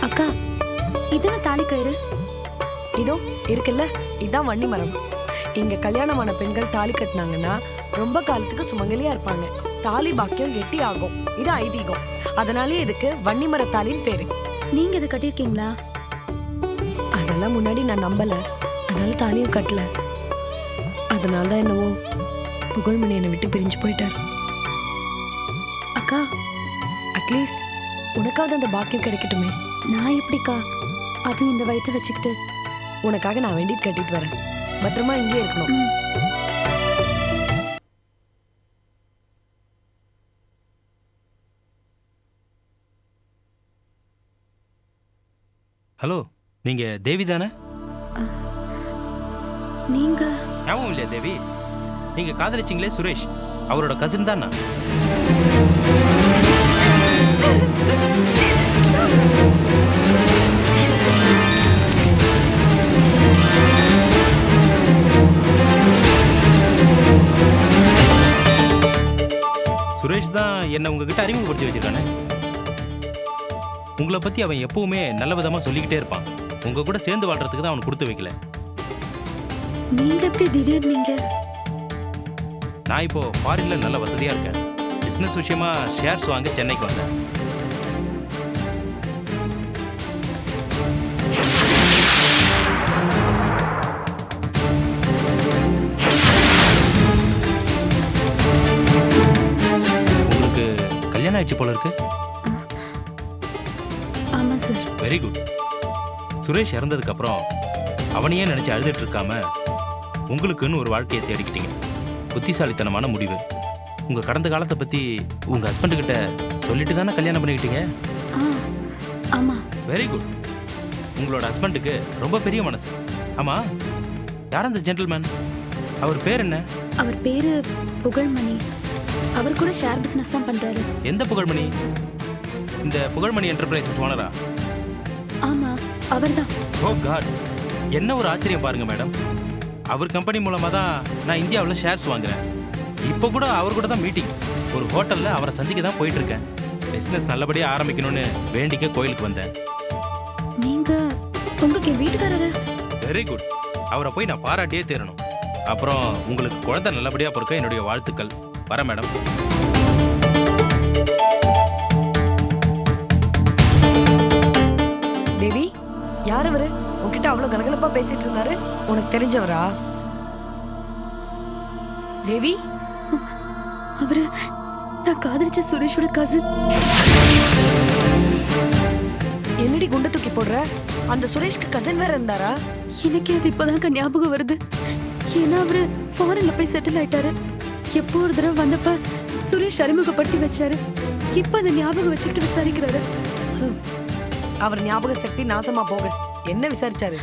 அக்கா, இதுன்னு தாலி கயிறு இதோ இருக்குல்ல, இதான் வன்னி மரம். இங்க கல்யாணமான பெண்கள் தாலி கட்டினாங்கன்னா ரொம்ப காலத்துக்கு சுமங்கலியா இருப்பாங்க. தாலி பாக்கியம் கெட்டி ஆகும். இது ஐதீகம். அதனாலே இதுக்கு வன்னி மர தாலின்னு பேரு. நீங்க இதை கட்டியிருக்கீங்களா? அதெல்லாம் முன்னாடி நான் நம்பல. அதனால தாலியும் கட்டல. அதனால தான் என்னவோ புகழ்மணி என்னை விட்டு பிரிஞ்சு போயிட்டார். அக்கா, அட்லீஸ்ட் உனக்காவது அந்த பாக்கியம் கிடைக்கட்டுமே. நான் எப்படிக்கா அதுவும் இந்த வயித்தை வச்சுக்கிட்டு? உனக்காக நான் வேண்டிட்டு கட்டிட்டு வரேன். பத்திரமா இங்கே இருக்கணும். ஹலோ, நீங்க தேவி தானே? நீங்க ஞாபகம் இல்லையா தேவி? நீங்க காதலிச்சிங்களே சுரேஷ், அவரோட கசின் தான் நான். சுரேஷ் தான் என்னை உங்ககிட்ட அறிமுகப்படுத்தி வச்சிருக்கானே. உங்களை பத்தி அவன் எப்பவுமே நல்ல விதமா சொல்லிக்கிட்டே இருப்பான். உங்க கூட சேர்ந்து வாழ்றதுக்கு தான் அவன் கொடுத்து வைக்கல. நீங்க எப்படி திடீர்னு நீங்க? நான் இப்போ ஃபாரின்ல நல்ல வசதியா இருக்கேன். பிசினஸ் விஷயமா ஷேர்ஸ் வாங்க சென்னைக்கு வந்தேன். உங்களுக்கு கல்யாணம் ஆயிடுச்சு போல இருக்கு. ஆமா சார். Very good. சுரேஷ் இறந்ததுக்கு அப்புறம் அவனையே நினைச்சு அழுதுட்டு இருக்காம உங்களுக்குன்னு ஒரு வாழ்க்கையை தேடிக்கிட்டீங்க. புத்திசாலித்தனமான முடிவு. உங்க கடந்த காலத்தை பத்தி உங்க ஹஸ்பண்ட் கிட்ட சொல்லிட்டு தானே கல்யாணம் பண்ணிக்கிட்டீங்க? ஆமா. Very good. உங்களோட ஹஸ்பண்டுக்கு ரொம்ப பெரிய மனசு. ஆமா, யார் அந்த ஜென்டில்மேன்? அவர் பேர் என்ன? அவர் பேரு புகழ்மணி. அவர் கூட ஷேர் பிசினஸ் தான் பண்றாரு. எந்த புகழ்மணி? இந்த புகழ்மணி என்டர்பிரைசஸ் ஓனரா? ஆமா, அவர்தான். ஓ காட், என்ன ஒரு ஆச்சரியம் பாருங்க மேடம். அவர் கம்பெனி மூலமா தான் நான் இந்தியாவில் ஷேர்ஸ் வாங்குறேன். இப்போ கூட அவர் கூட தான் மீட்டிங். ஒரு ஹோட்டல்ல அவரை சந்திக்க தான் போயிட்டு இருக்கேன். பிசினஸ் நல்லபடியாக ஆரம்பிக்கணும்னு வேண்டிக்க கோயிலுக்கு வந்தேன். நீங்க உங்களுக்கு என் வீட்டுக்காரரு? Very good. அவரை போய் நான் பாராட்டியே தீரணும். அப்புறம் உங்களுக்கு குழந்தை நல்லபடியாக பிறக்க என்னுடைய வாழ்த்துக்கள். வரேன் மேடம். தேவி, யார் அவரு? உன்கிட்ட அவ்வளவு கலகலப்பா பேசிட்டு இருந்தாரு. உனக்கு தெரிஞ்சவரா? தேவி, அவரு நான் காதலிச்ச சுரேஷோட கசின். என்னடி குண்டை தூக்கி போடுற? அந்த சுரேஷ்க்கு கசின் வேற இருந்தாரா? எனக்கு அது இப்பதான் ஞாபகம் வருது. ஏன்னா அவரு ஃபாரின்ல போய் செட்டில் ஆயிட்டாரு. எப்போ ஒரு தடவை வந்தப்ப சுரேஷ் அறிமுகப்படுத்தி வச்சாரு. இப்ப அதை ஞாபகம் வச்சுக்கிட்டு விசாரிக்கிறாரு. அவர் ஞாபக சக்தி நாசமா போக என்ன விசாரிச்சாரு?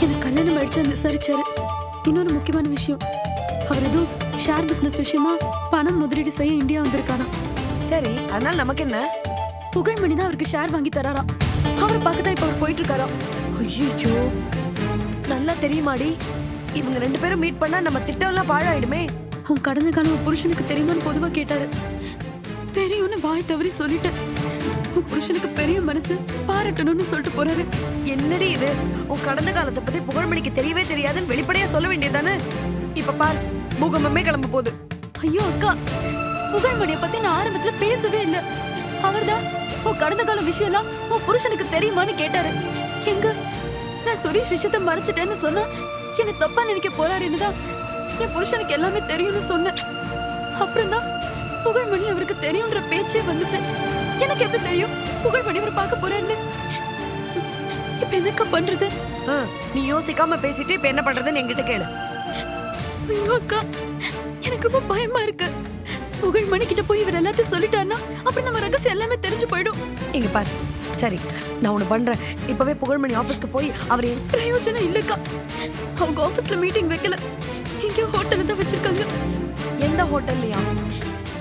எனக்கு கல்யாணம் ஆயிடுச்சான்னு விசாரிச்சாரு. இன்னொரு முக்கியமான விஷயம், அவர் ஏதோ ஷேர் பிசினஸ் விஷயமா பணம் முதலீடு செய்ய இந்தியா வந்திருக்காராம். சரி, அதனால நமக்கு என்ன? புகழ்மணி தான் அவருக்கு ஷேர் வாங்கி தராராம். அவரை பார்க்க தான் இப்ப அவர் போயிட்டு இருக்காராம். ஐயோ, நல்லா தெரியுமாடி? இவங்க ரெண்டு பேரும் மீட் பண்ணா நம்ம திட்டம் எல்லாம் பாழாயிடுமே. உன் கடந்த காலம் உன் புருஷனுக்கு தெரியுமான்னு பொதுவா கேட்டாரு. தெரியும்னு வாய் தவறி சொல்லிட்டேன். உன் புருஷனுக்கு பெரிய மனசு, பாராட்டணும்னு சொல்லிட்டு போறாரு. என்னடி இது? உன் கடந்த காலத்தை பத்தி புகழ்மணிக்கு தெரியவே தெரியாதுன்னு வெளிப்படையா சொல்ல வேண்டியதானே? இப்ப பார், பூகம்பமே கிளம்ப போகுது. ஐயோ அக்கா, புகழ்மணியை பத்தி நான் ஆரம்பத்துல பேசவே இல்ல. அவர்தான் உன் கடந்த கால விஷயம் எல்லாம் உன் புருஷனுக்கு தெரியுமான்னு கேட்டாரு. எங்க நான் சுரேஷ் விஷயத்த மறைச்சிட்டேன்னு சொன்னா என்ன தப்பா நினைக்க போறாருன்னு தான் என் புருஷனுக்கு எல்லாமே தெரியும்னு சொன்னேன். அப்புறம் தான் புகழ்மணி அவருக்கு தெரியும்ன்ற பேச்சே வந்துச்சு. எனக்கு எப்படி தெரியும் புகழ்மணி அவர் பார்க்க போறாருன்னு? இப்ப என்னக்கா பண்றது? நீ யோசிக்காம பேசிட்டு இப்ப என்ன பண்றதுன்னு என்கிட்ட கேளு. ஐயோ அக்கா, எனக்கு ரொம்ப பயமா இருக்கு. புகழ்மணி கிட்ட போய் இவர் எல்லாத்தையும் சொல்லிட்டாருன்னா அப்புறம் நம்ம ரகசியம் எல்லாமே தெரிஞ்சு போயிடும். இங்க பாரு, சரி நான் ஒண்ணு பண்றேன். இப்பவே புகழ்மணி ஆபீஸ்க்கு போய் அவர் பிரயோஜனம் இல்லக்கா. அவங்க ஆபீஸ்ல மீட்டிங் வைக்கல, இங்க ஹோட்டல்ல தான் வச்சிருக்காங்க. எந்த ஹோட்டல்லையா?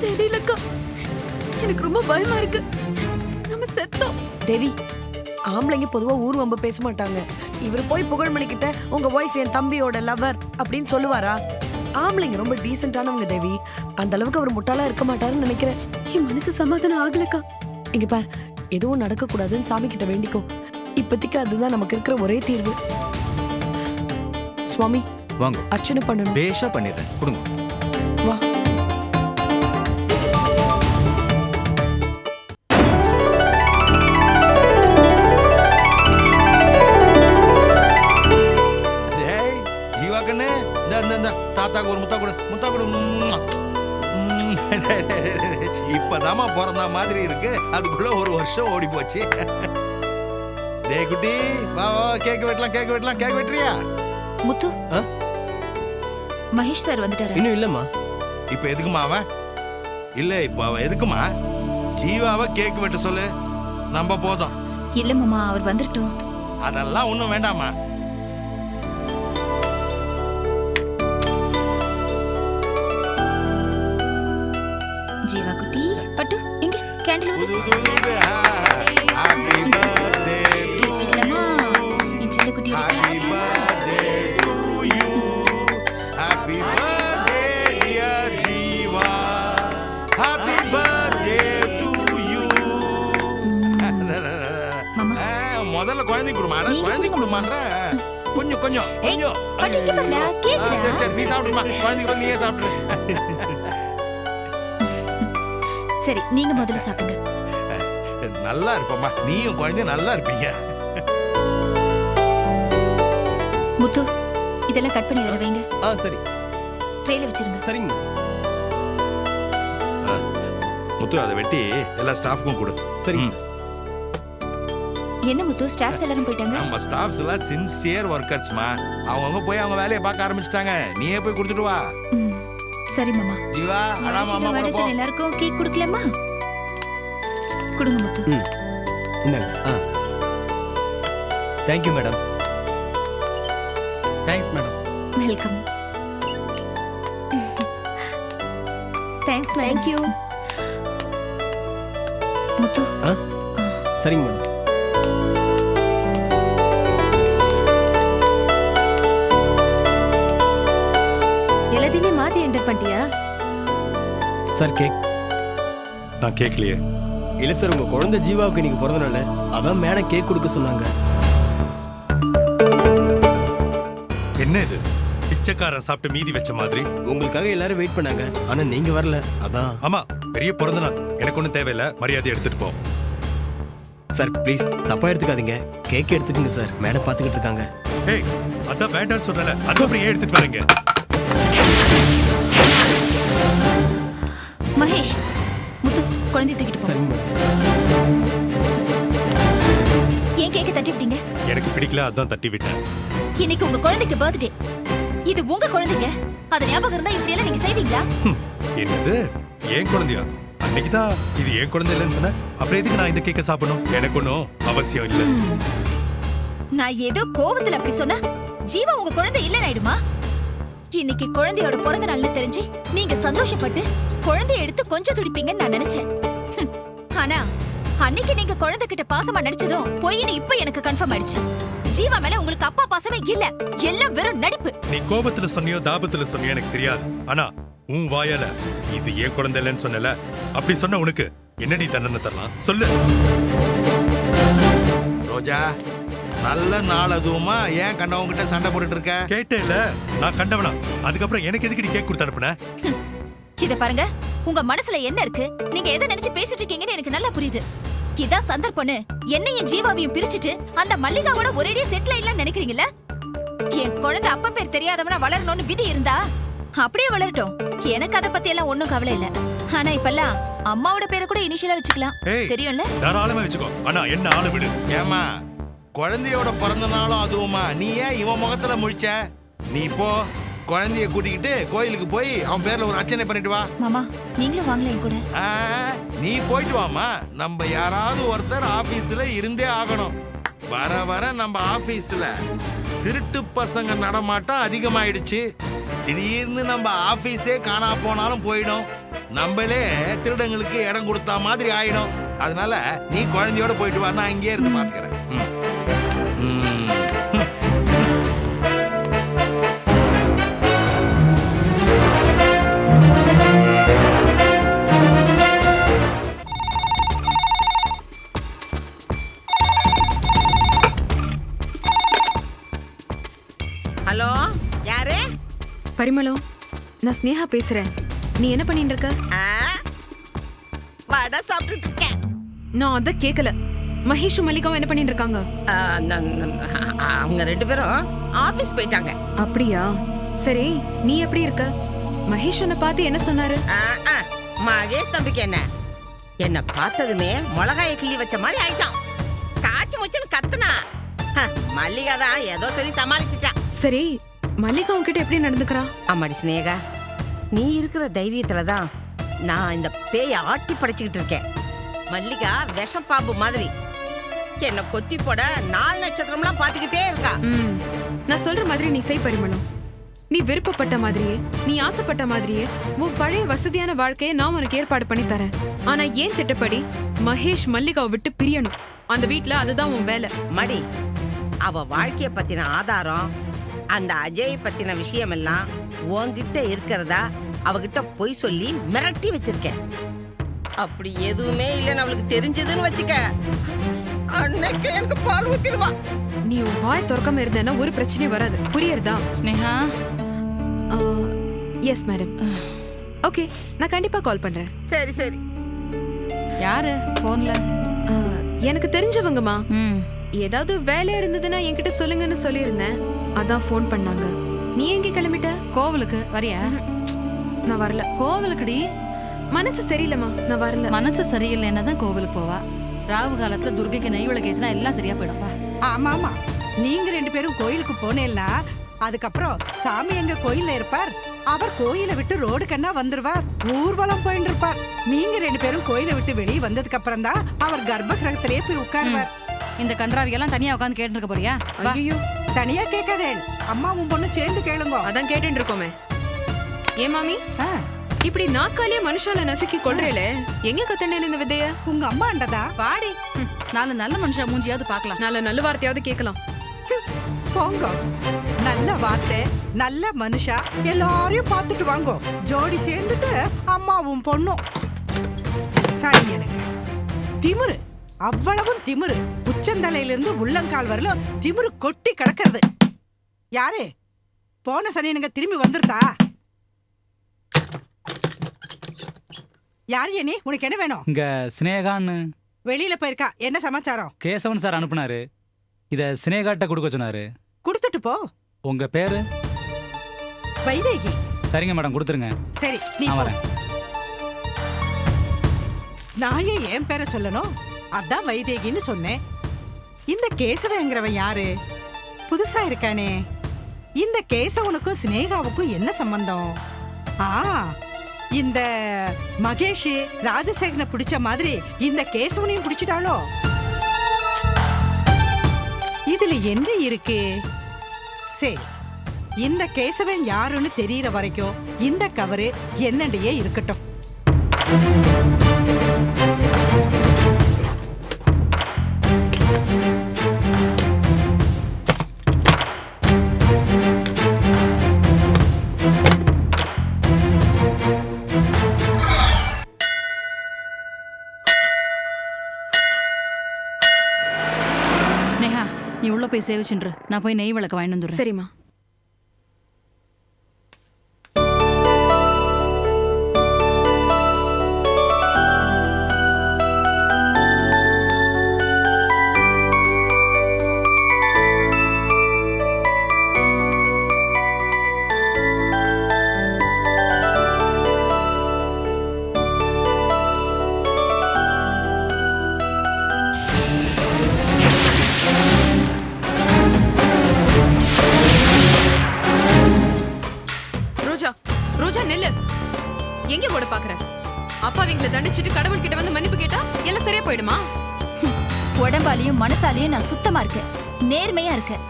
தெரியலக்கா, எனக்கு ரொம்ப பயமா இருக்கு. நம்ம செத்தோம். தேவி, ஆம்பளைங்க பொதுவா ஊர் வம்பு பேச மாட்டாங்க. இவர் போய் புகழ்மணி கிட்ட உங்க ஒய்ஃப் என் தம்பியோட லவர் அப்படின்னு சொல்லுவாரா? ஆம்பளைங்க ரொம்ப டீசென்டானவங்க தேவி. அந்த அளவுக்கு அவர் முட்டாளா இருக்க மாட்டாருன்னு நினைக்கிறேன். என் மனசு சமாதானம் ஆகலக்கா. இங்க பார், எதுவும் நடக்க கூடாதுன்னு சாமி கிட்ட வேண்டிக்கோ. இப்போதைக்கு அதுதான் நமக்கு இருக்கிற ஒரே தீர்வு. சுவாமி வாங்க, அர்ச்சனை பண்ணணும். பேஷா பண்ணிடுறேன், கொடுங்க. வா. ஜீவா கண்ணு இந்த தாத்தாக்கு ஒரு முத்தா கொடு இப்பதாமா பிறந்த மாதிரி இருக்கு, அதுக்குள்ள ஒரு வருஷம் ஓடி போச்சு. டேய் குட்டி வா வா, கேக் வெட்டறியா? முத்து மகேஷ் சார் வந்துட்டாரு. இன்னும் இல்லம்மா. இப்ப எதுக்குமா அவன்? இல்ல இப்ப அவன் எதுக்குமா? ஜீவாவை கேக் வெட்ட சொல்லு, நம்ம போதும். இல்ல மாமா, அவர் வந்துட்டோம். அதெல்லாம் ஒண்ணும் வேண்டாமா. ஜீவா குட்டி பட்டு இங்க கேண்டில் ஊது. ஹாப்பி பர்த்டே டு இல்லம்மா, என் செல்ல குட்டி happy birthday to you, happy birthday dear Jeeva, happy birthday to you. முதல்ல குழந்தை குடுமான்ற கொஞ்சம் பட்டு இங்க பாருடா, கேக்குடா. சரி நீ சாப்பிடுமா, குழந்தைக்கு நீயே சாப்பிடு. சரி நீங்க முதல்ல சாப்பிடுங்க. நல்லா இருப்பம்மா, நீயும் குழந்தை நல்லா இருப்பீங்க. முத்து இதெல்லாம் கட் பண்ணி அதில் வைங்க. சரி. ட்ரேல வச்சிருங்க. சரிங்க. முத்து அதை வெட்டி எல்லா ஸ்டாஃப்க்கும் கொடு. சரி. என்ன முத்து, ஸ்டாஃப்ஸ் எல்லாரும் போயிட்டாங்க? நம்ம ஸ்டாஃப்ஸ் எல்லாம் சின்சியர் ஒர்க்கர்ஸ்மா, அவங்க போய் அவங்க வேலையை பார்க்க ஆரம்பிச்சிட்டாங்க. நீயே போய் கொடுத்துட்டு வா. சரி மாமா. ஜீவா அடா மாமா கூட போ. எல்லாருக்கும் கேக் கொடுக்கலாமா? கொடுங்க முத்து. இந்தாங்க. Thank you madam. Thanks madam. Welcome. Thanks madam. Thank you Muthu. சரிங்க மேடம். எல்லாத்தையுமே மாத்தி என்டர் பண்ணிட்டியா? சார் கேக் நான் கேட்கலையே. இல்ல சார், உங்க குழந்தை ஜீவாவுக்கு இன்னைக்கு பிறந்த நாள், அதான் மேடம் கேக் கொடுக்க சொன்னாங்க. என்ன இது பிச்சைக்காரன் சாப்பிட்டு மீதி வச்ச மாதிரி? உங்களுக்காக எல்லாரும் வெயிட் பண்ணாங்க, ஆனா நீங்க வரல, அதான். ஆமா, பெரிய பிறந்த நாள், எனக்கு ஒன்றும் தேவையில்லை, மரியாதை எடுத்துட்டு போ. சார் ப்ளீஸ் தப்பா எடுத்துக்காதீங்க, கேக் எடுத்துக்கங்க சார், மேடம் பாத்துக்கிட்டு இருக்காங்க. ஏய் அதான் வேண்டாம்னு சொல்றல, அதுக்கப்புறம் ஏன் எடுத்துட்டு வரீங்க? மகேஷ், முத்து குழந்தை தூக்கிட்டு போ. சரிங்க மேடம். ஏன் கேக்க தட்டி விட்டீங்க? எனக்கு பிடிக்கல, அதான் தட்டி விட்டேன். இன்னைக்கு உங்க குழந்தைக்கு பர்த்டே. இது உங்க குழந்தைங்க, அது ஞாபகம் இருந்தா இப்படி எல்லாம் நீங்க செய்வீங்களா? என்னது ஏன் குழந்தையா? அன்னைக்கு தான் இது ஏன் குழந்தை இல்லைன்னு சொன்ன, அப்புறம் எதுக்கு நான் இந்த கேக்க சாப்பிடணும்? எனக்கு ஒன்றும் அவசியம் இல்லை. நான் ஏதோ கோவத்துல அப்படி சொன்னா ஜீவா உங்க குழந்தை இல்லைன்னு ஆயிடுமா? இன்னைக்கு குழந்தையோட பிறந்த நாள்னு தெரிஞ்சு நீங்க சந்தோஷப்பட்டு குழந்தைய எடுத்து கொஞ்சம் துடிப்பீங்கன்னு நான் நினைச்சேன். ஆனா அன்னைக்கு நீங்க குழந்தை கிட்ட பாசமா நடிச்சதும் பொய்னு இப்ப எனக்கு கன்ஃபார்ம் ஆயிடுச்சு. ஜீவா மேல உங்களுக்கு அப்பா பாசமே இல்ல, எல்லாம் வெறும் நடிப்பு. நீ கோபத்துல சொன்னியோ தாபத்துல சொன்னியோ எனக்கு தெரியாது, ஆனா உன் வாயால இது ஏன் குழந்தை இல்லைன்னு சொன்னல, அப்படி சொன்ன உனக்கு என்னடி தண்டனை தரலாம் சொல்லு. ரோஜா, நல்ல நாள் அதுவுமா ஏன் கண்டவங்க கிட்ட சண்டை போட்டுட்டு இருக்க? கேட்டே இல்ல, நான் கண்டவனா? அதுக்கப்புறம் எனக்கு எதுக்கு கேக் கொடுத்து அனுப்புன? இத பாருங்க, உங்க மனசுல என்ன இருக்கு, நீங்க எதை நினைச்சு பேசிட்டு இருக்கீங்கன்னு எனக்கு நல்லா புரியுது. இதான் சந்தர்ப்பம்னு என்னையும் ஜீவாவையும் பிரிச்சுட்டு அந்த மல்லிகாவோட ஒரேடியா செட்டில் ஆயிடலாம் நினைக்கிறீங்களா? என் குழந்தை அப்பா பேர் தெரியாதவனா வளரணும்னு விதி இருந்தா அப்படியே வளரட்டும், எனக்கு அதை பத்தி எல்லாம் ஒண்ணும் கவலை இல்ல. ஆனா இப்பெல்லாம் அம்மாவோட பேரை கூட இனிஷியலா வச்சுக்கலாம், தெரியும்ல? தாராளமா வச்சுக்கோ, ஆனா என்ன ஆளு விடு. ஏமா குழந்தையோட பிறந்த நாளும் அதுவுமா நீ ஏன் இவன் முகத்துல முழிச்ச? நீ போ, குழந்தைய கூட்டிக்கிட்டு கோயிலுக்கு போய் அவன் பேர்ல ஒரு அர்ச்சனை பண்ணிட்டு வா. மாமா நீங்களும் வாங்கல என் கூட. நீ போயிட்டு வாமா, நம்ம யாராவது ஒருத்தர் ஆபீஸ்ல இருந்தே ஆகணும். வர வர நம்ம ஆபீஸ்ல திருட்டு பசங்க நடமாட்டம் அதிகமாயிடுச்சு. திடீர்னு நம்ம ஆபீஸே காணா போனாலும் போயிடும், நம்மளே திருடங்களுக்கு இடம் கொடுத்தா மாதிரி ஆயிடும். அதனால நீ குழந்தையோட போயிட்டு வா, நான் இங்கே இருந்து பாத்துக்கிறேன். ஹலோ, யாரு? பரிமளம், நான் ஸ்னேகா பேசுறேன். நீ என்ன பண்ணிட்டு இருக்க? வடை சாப்பிட்டுட்டு இருக்கேன். நான் அத கேக்கல. மகேஷும் மல்லிகாவும் என்ன பண்ணிட்டு இருக்காங்க? அவங்க ரெண்டு பேரும் ஆபீஸ் போயிட்டாங்க. அப்படியா? சரி, நீ எப்படி இருக்க? மகேஷ் உன்னை பார்த்து என்ன சொன்னாரு? மகேஷ் தம்பிக்கு என்ன பார்த்ததுமே மிளகாயை கிள்ளி வச்ச மாதிரி ஆயிட்டான். காய்ச்சி முச்சுன்னு கத்துனா. மல்லிகா தான் ஏதோ சொல்லி சமாளிச்சுட்டான். சரி, மல்லிகா உன்கிட்ட எப்படி நடந்துக்கிறா? அம்மாடி ஸ்னேகா, நீ இருக்கிற தைரியத்துலதான் நான் இந்த பேயை ஆட்டி படைச்சுக்கிட்டு இருக்கேன். மல்லிகா விஷம் பாம்பு மாதிரி என்ன கொத்தி போட 4 நட்சத்திரம்லாம் பாத்துக்கிட்டே இருக்கா. நான் சொல்ற மாதிரி நீ செய் பரிமளம். நீ விருப்பப்பட்ட மாதிரியே, நீ ஆசைப்பட்ட மாதிரியே உன் பழைய வசதியான வாழ்க்கையை நான் உனக்கு ஏற்பாடு பண்ணி தரேன். ஆனா ஏன் திட்டப்படி மகேஷ் மல்லிகாவை விட்டு பிரியணும். அந்த வீட்ல அதுதான் உன் வேலை. மடி, அவ வாழ்க்கைய பத்தின ஆதாரம், அந்த அஜய் பத்தின விஷயம் எல்லாம் உன்கிட்ட இருக்கிறதா அவகிட்ட பொய் சொல்லி மிரட்டி வச்சிருக்கேன். அப்படி எதுவுமே இல்லைன்னு அவளுக்கு தெரிஞ்சதுன்னு வச்சுக்க, அன்னைக்கு எனக்கு பால் ஊத்திடுவா. நீ உன் வாய் திறக்காம இருந்தேன்னா ஒரு பிரச்சனையும் வராது. புரியுறதா? ஸ்னேகா. Yes madam. ஓகே, நான் கண்டிப்பா கால் பண்றேன். சரி சரி. யாரு போன்ல? எனக்கு தெரிஞ்சவங்கம்மா. ஏதாவது வேலை இருந்ததுன்னா என்கிட்ட சொல்லுங்கன்னு சொல்லியிருந்தேன். அதான் ஃபோன் பண்ணாங்க. நீ எங்க கிளம்பிட்ட? கோவிலுக்கு வரியா? நான் வரல. கோவிலுக்குடி? மனசு சரியில்லைம்மா, நான் வரல. மனசு சரியில்லைன்னா தான் கோவிலுக்கு போவா. ராவு காலத்துல துர்கைக்கு நெய் விளக்கு ஏத்தினா எல்லாம் சரியா போயிடும்பா. ஆமா ஆமா, நீங்க 2 பேரும் கோயிலுக்கு போனேன்னா அதுக்கப்புறம் சாமி எங்க கோயில்ல இருப்பார், அவர் கோயிலை விட்டு ரோடு கண்ணா வந்துருவார், ஊர்வலம் போயிட்டு இருப்பார். நீங்க 2 பேரும் கோயிலை விட்டு வெளியே வந்ததுக்கு அப்புறம் தான் அவர் கர்ப்ப கிரகத்திலேயே போய் உட்காருவார். இந்த கன்றாவியெல்லாம் தனியா உட்காந்து கேட்டு இருக்க போறியா? ஐயோ, தனியா கேட்காதே, அம்மாவும் பொண்ணு சேர்ந்து கேளுங்க. அதான் கேட்டு இருக்கோமே. ஏ மாமி, இப்படி நாக்காலே மனுஷால நசுக்கி கொள்றேல, எங்க கத்தண்டேல இந்த விதைய? உங்க அம்மா அண்டதா? பாடி, நாலு நல்ல மனுஷா மூஞ்சியாவது பார்க்கலாம். நல்ல வார்த்தையாவது கேட்கலாம். போங்க, நல்ல வார்த்தை, நல்ல மனுஷா எல்லாரையும் பார்த்துட்டு வாங்கோ. ஜோடி சேர்ந்துட்டு அம்மாவும் பொண்ணும். சரி, எனக்கு திமிரு, அவ்வளவும் திமிரு. உச்சந்தலையிலிருந்து உள்ளங்கால் வரல திமிரு கொட்டி கிடக்கிறது. யாரு போன சனியனுங்க திரும்பி வந்துருதா? யாரு நீ? உனக்கு என்ன வேணும்? இங்க ஸ்னேகான்னு வெளியில போயிருக்கா. என்ன சமாச்சாரம்? கேசவன் சார் அனுப்புனாரு. இத ஸ்னேகாட்ட கொடுக்க சொன்னாரு. கொடுத்துட்டு போ. உங்க பேரு? வைதேகி. சரிங்க மேடம், கொடுத்துருங்க. சரி, நீ நான் போ. வரேன். நான் ஏன் பேரை சொல்லணும்? அதான் வைதேகின்னு சொன்னேன். இந்த கேசவங்கிறவன் யாரு? புதுசா இருக்கானே. இந்த கேசவனுக்கும் ஸ்னேகாவுக்கும் என்ன சம்பந்தம்? இந்த மகேஷ் ராஜசேகரனை பிடிச்ச மாதிரி இந்த கேசவனையும் பிடிச்சிட்டாளோ? இதுல என்ன இருக்கு? சரி, இந்த கேசவன் யாருன்னு தெரியற வரைக்கும் இந்த கவரு என்னடையே இருக்கட்டும். ஸ்னேகா, நீ உள்ள போய் சேவிச்சுன்று, நான் போய் நெய் விளக்கு வாங்கிட்டு வந்துடுறேன். சரிம்மா. ரோஜா, நெல்லு. எங்க ஓட பாக்குற? அப்பா அவங்கள தண்டிச்சிட்டு கடவுள் கிட்ட வந்து மன்னிப்பு கேட்டா எல்லாம் சரியா போயிடுமா? உடம்பாலையும் மனசாலையும் நான் சுத்தமா இருக்கேன், நேர்மையா இருக்கேன்.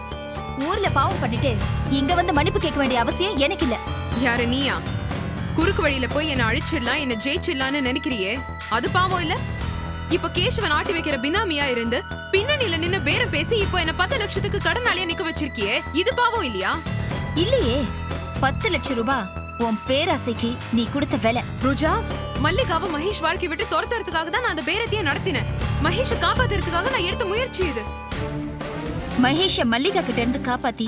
ஊர்ல பாவம் பண்ணிட்டு இங்க வந்து மன்னிப்பு கேட்க வேண்டிய அவசியம் எனக்கு இல்ல. யாரு நீயா? குறுக்கு வழியில போய் என்ன அழிச்சிடலாம், என்ன ஜெயிச்சிடலான்னு நினைக்கிறியே, அது பாவம் இல்ல? இப்ப கேசவன் ஆட்டி வைக்கிற பினாமியா இருந்து பின்னணியில நின்னு பேரம் பேசி இப்போ என்ன 10 லட்சத்துக்கு கடனாளியா நிக்க வச்சிருக்கியே, இது பாவம் இல்லையா? இல்லையே, 10 லட்சம் ரூபாய் உன் பேராசைக்கு நீ கொடுத்த வேலை. ரோஜா, மல்லிகாவை மகேஷ் வாழ்க்கை விட்டு துரத்துறதுக்காக தான் நான் அந்த பேரத்தையே நடத்தினேன். மகேஷை காப்பாத்துறதுக்காக நான் எடுத்த முயற்சி இது. மகேஷ மல்லிகா கிட்ட இருந்து காப்பாத்தி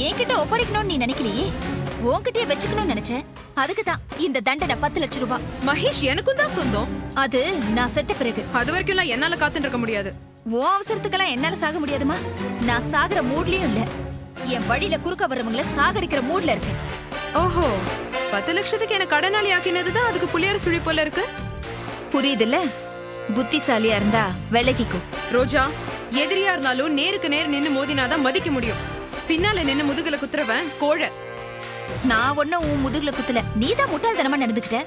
என்கிட்ட ஒப்படைக்கணும்னு நீ நினைக்கலையே, உன்கிட்டயே வச்சுக்கணும்னு நினைச்சேன். அதுக்கு தான் இந்த தண்டனை 10 லட்சம் ரூபாய். மகேஷ் எனக்கும் தான் சொந்தம். அது நான் செத்த பிறகு. அது வரைக்கும் எல்லாம் என்னால காத்துட்டு இருக்க முடியாது. ஓ அவசரத்துக்கெல்லாம் என்னால சாக முடியாதுமா. நான் சாகுற மூட்லயும் இல்ல. என் வழியில குறுக்க வர்றவங்கள சாகடிக்கிற மூட்ல இருக்கேன். ஓஹோ 10 லட்சத்துக்கு என்ன கடனாளி ஆக்கினதுதான் அதுக்கு புள்ளியார் சுழி போல இருக்கு. புரியுதுல்ல? புத்திசாலியா இருந்தா விலகிக்கோ. ரோஜா, எதிரியா இருந்தாலும் நேருக்கு நேர் நின்னு மோதினாதான் மதிக்க முடியும். பின்னால நின்னு முதுகுல குத்துறவன் கோழ. நான் ஒன்னும் உன் முதுகுல குத்துல, நீதான் முட்டாள்தனமா நடந்துக்கிட்ட.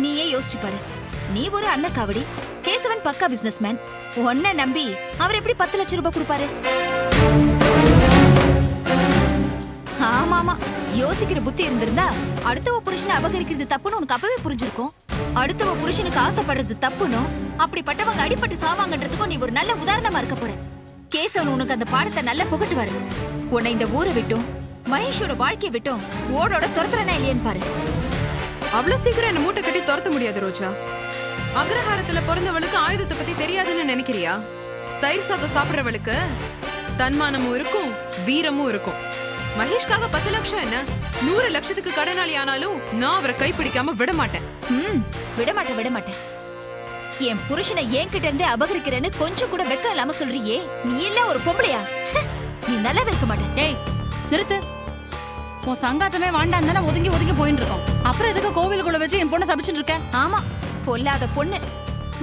நீயே யோசிச்சு பாரு. நீ ஒரு அன்னக்காவடி, கேசவன் பக்கா பிசினஸ்மேன். உன்னை நம்பி அவர் எப்படி 10 லட்சம் ரூபாய் கொடுப்பாரு? ஆமாமா, யோசிக்கிற புத்தி இருந்திருந்தா அடுத்தவ புருஷனை அபகரிக்கிறது தப்புன்னு உனக்கு அப்பவே புரிஞ்சிருக்கும். அடுத்தவ புருஷனுக்கு ஆசைப்படுறது தப்புன்னு, அப்படிப்பட்டவங்க அடிபட்டு சாவாங்கன்றதுக்கும் நீ ஒரு நல்ல உதாரணமா இருக்க போற. கேசவன் உனக்கு அந்த பாடத்தை நல்லா புகட்டுவாரு. உன்னை இந்த ஊரை விட்டும் மகேஷோட வாழ்க்கையை விட்டும் ஓடோட துரத்துறனா இல்லையன்னு பாரு. அவ்வளவு சீக்கிரம் என்ன மூட்டை கட்டி துரத்த முடியாது ரோஜா. அக்ரஹாரத்துல பிறந்தவளுக்கு ஆயுதத்தை பத்தி தெரியாதுன்னு நினைக்கிறியா? தயிர் சாதம் சாப்பிடுறவளுக்கு தன்மானமும் இருக்கும், வீரமும் இருக்கும். மகேஷ்காக 10 லட்சம் என்ன 100 லட்சத்துக்கு கடனாளி ஆனாலும் நான் அவரை கைப்பிடிக்காம விட மாட்டேன். விடமாட்டேன். என் புருஷனை என்கிட்ட இருந்தே அபகரிக்கிறேன்னு கொஞ்சம் கூட வெக்கம் இல்லாம சொல்றியே, நீ எல்லாம் ஒரு பொம்பளையா? நீ நல்லாவே இருக்க மாட்டேன். ஏய் நிறுத்து. உன் சங்காத்தமே வாண்டான்னு தானே ஒதுங்கி ஒதுங்கி போயிட்டு இருக்கோம். அப்புறம் எதுக்கு கோவிலுக்குள்ள வச்சு என் பொண்ணை சபிச்சுட்டு இருக்க? ஆமா, பொல்லாத பொண்ணு.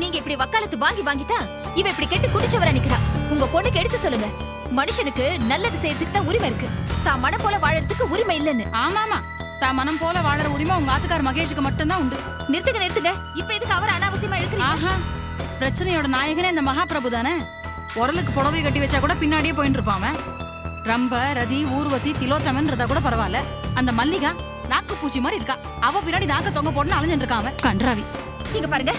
நீங்க இப்படி வக்காலத்து வாங்கித்தான் இவ இப்படி கெட்டு குடிச்சவர நிக்கிறா. உங்க பொண்ணுக்கு எடுத்து சொல்லுங்க, மனுஷனுக்கு நல்லது செய்யறதுக்கு தான் உரிமை இருக்கு, தான் மனம் போல வாழறதுக்கு உரிமை இல்லைன்னு. ஆமாமா, தான் மனம் போல வாழற உரிமை உங்க ஆத்துக்கார மகேஷுக்கு மட்டும்தான் உண்டு. நிறுத்துங்க. இப்ப எதுக்கு அவர் அனாவசியமா எடுக்கிறீங்க? ஆஹா, பிரச்சனையோட நாயகனே இந்த மகாபிரபு தானே. உரலுக்கு புடவை கட்டி வச்சா கூட பின்னாடியே போயிட்டு இருப்பான். ரம்ப, ரதி, ஊர்வசி, திலோத்தமன்றதா கூட பரவாயில்ல. அந்த மல்லிகா நாக்கு பூச்சி மாதிரி இருக்கா. அவ பின்னாடி நாக்க தொங்க போட்டு அலைஞ்சிட்டு இருக்கான் கன்றாவி. நீங்க பாருங்க,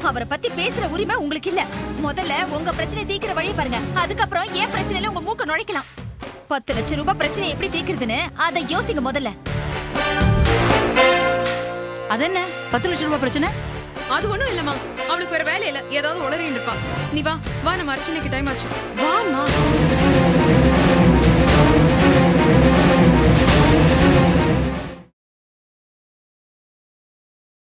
அவரை பத்தி பேசுற உரிமை உங்களுக்கு இல்ல. முதல்ல உங்க பிரச்சனை தீக்கிற வழியை பாருங்க, அதுக்கப்புறம் ஏன் பிரச்சனையில உங்க மூக்க நுழைக்கலாம். 10 லட்சம் ரூபாய் பிரச்சனை எப்படி தீக்குறதுன்னு அதை யோசிங்க முதல்ல. அது என்ன 10 லட்சம் ரூபாய் பிரச்சனை? அது ஒண்ணும் இல்லம்மா, அவளுக்கு வேற வேலை இல்ல, ஏதாவது உளறிட்டு இருப்பா. நீ வா நம்ம அர்ச்சனைக்கு டைம் ஆச்சு. வாமா.